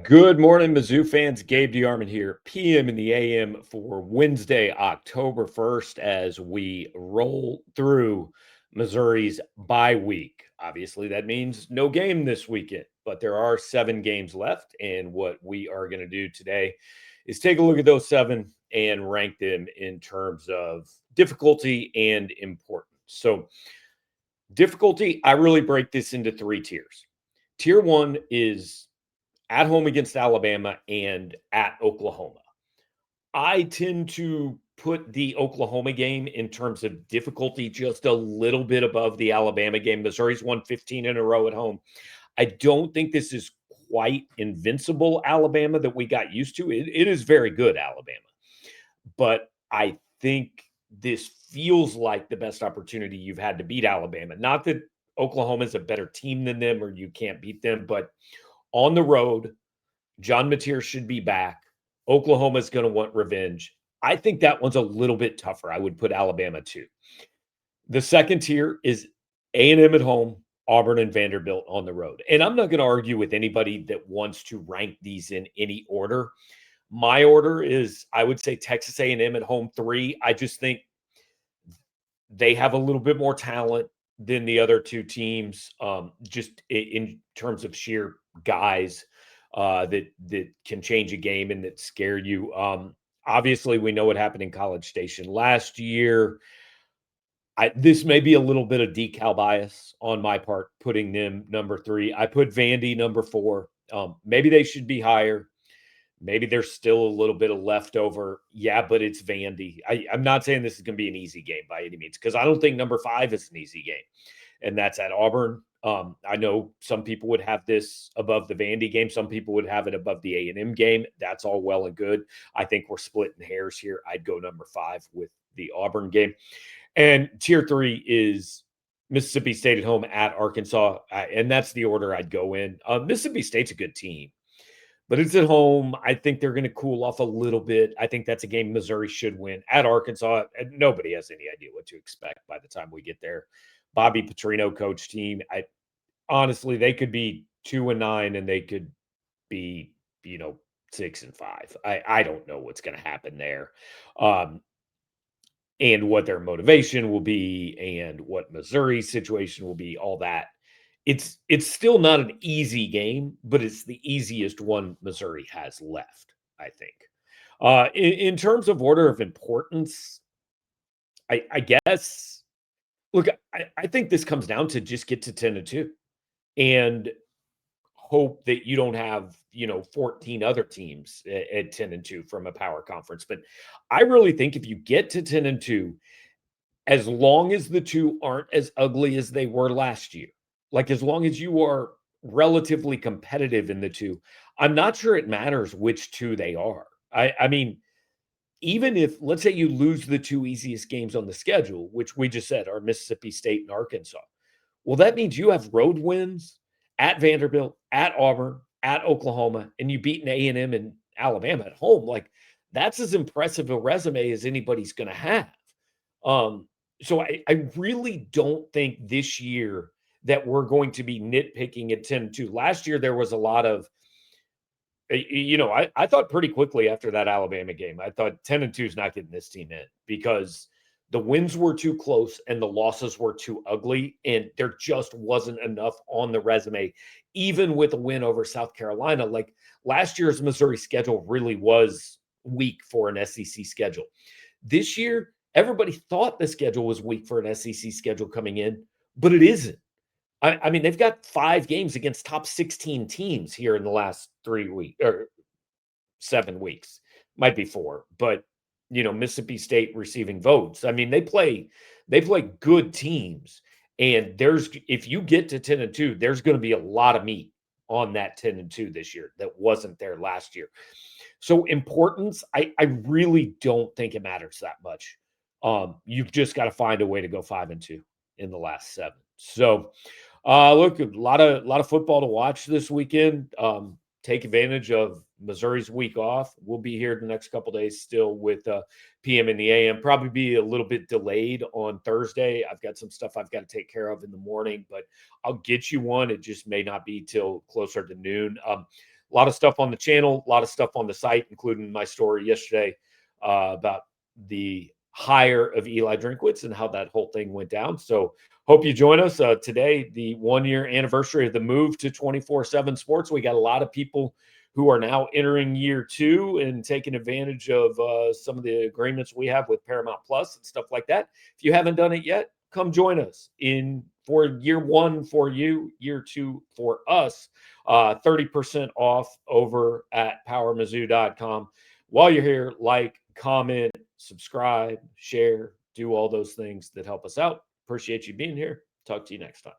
Good morning, Mizzou fans. Gabe DeArmond here, PM in the AM for Wednesday, October 1st, as we roll through Missouri's bye week. Obviously, that means no game this weekend, but there are 7 games left. And what we are going to do today is take a look at those 7 and rank them in terms of difficulty and importance. So, difficulty, I really break this into 3 tiers. Tier 1 is at home against Alabama and at Oklahoma. I tend to put the Oklahoma game in terms of difficulty just a little bit above the Alabama game. Missouri's won 15 in a row at home. I don't think this is quite invincible Alabama that we got used to. It is very good Alabama, but I think this feels like the best opportunity you've had to beat Alabama. Not that Oklahoma is a better team than them or you can't beat them, but on the road, John Mateer should be back. Oklahoma's going to want revenge. I think that one's a little bit tougher. I would put Alabama too. The second tier is A&M at home, Auburn and Vanderbilt on the road. And I'm not going to argue with anybody that wants to rank these in any order. My order is I would say Texas A&M at home 3. I just think they have a little bit more talent than the other 2 teams, just in terms of sheer guys that can change a game and that scare you. Obviously, we know what happened in College Station last year. This may be a little bit of decal bias on my part, putting them number 3. I put Vandy number 4. Maybe they should be higher. Maybe there's still a little bit of leftover. Yeah, but it's Vandy. I'm not saying this is going to be an easy game by any means because I don't think number 5 is an easy game, and that's at Auburn. I know some people would have this above the Vandy game. Some people would have it above the A&M game. That's all well and good. I think we're splitting hairs here. I'd go number 5 with the Auburn game. And tier 3 is Mississippi State at home at Arkansas, and that's the order I'd go in. Mississippi State's a good team, but it's at home. I think they're going to cool off a little bit. I think that's a game Missouri should win at Arkansas. And nobody has any idea what to expect by the time we get there. Bobby Petrino coach team. I honestly, they could be 2-9 and they could be, 6-5. I don't know what's going to happen there. Um, and what their motivation will be and what Missouri's situation will be, all that. It's still not an easy game, but it's the easiest one Missouri has left, I think. In terms of order of importance, I guess, look, I think this comes down to just get to 10-2 and hope that you don't have 14 other teams at 10-2 from a power conference. But I really think if you get to 10-2, as long as the 2 aren't as ugly as they were last year, like as long as you are relatively competitive in the 2, I'm not sure it matters which 2 they are. I mean, even if, let's say, you lose the 2 easiest games on the schedule, which we just said are Mississippi State and Arkansas, well, that means you have road wins at Vanderbilt, at Auburn, at Oklahoma, and you beat an A&M and Alabama at home. Like, that's as impressive a resume as anybody's going to have. So I really don't think this year that we're going to be nitpicking at 10-2. Last year, there was a lot of, I thought pretty quickly after that Alabama game, I thought 10-2 is not getting this team in because the wins were too close and the losses were too ugly. And there just wasn't enough on the resume, even with a win over South Carolina. Like last year's Missouri schedule really was weak for an SEC schedule. This year, everybody thought the schedule was weak for an SEC schedule coming in, but it isn't. I mean, they've got 5 games against top 16 teams here in the last 3 weeks or 7 weeks. Might be 4, but Mississippi State receiving votes. I mean, they play good teams. And if you get to 10-2, there's going to be a lot of meat on that 10-2 this year that wasn't there last year. So importance, I really don't think it matters that much. You've just got to find a way to go 5-2 in the last 7. So look, a lot of football to watch this weekend. Take advantage of Missouri's week off. We'll be here the next couple days still with PM in the AM. Probably be a little bit delayed on Thursday. I've got some stuff I've got to take care of in the morning, but I'll get you one. It just may not be till closer to noon. A lot of stuff on the channel, a lot of stuff on the site, including my story yesterday about the hire of Eli Drinkwitz and how that whole thing went down. So hope you join us today, the 1 year anniversary of the move to 24/7 sports. We got a lot of people who are now entering year 2 and taking advantage of some of the agreements we have with Paramount Plus and stuff like that. If you haven't done it yet, come join us in for year 1 for you, year 2 for us. 30% off over at powermizzou.com. While you're here, like, comment, subscribe, share, do all those things that help us out. Appreciate you being here. Talk to you next time.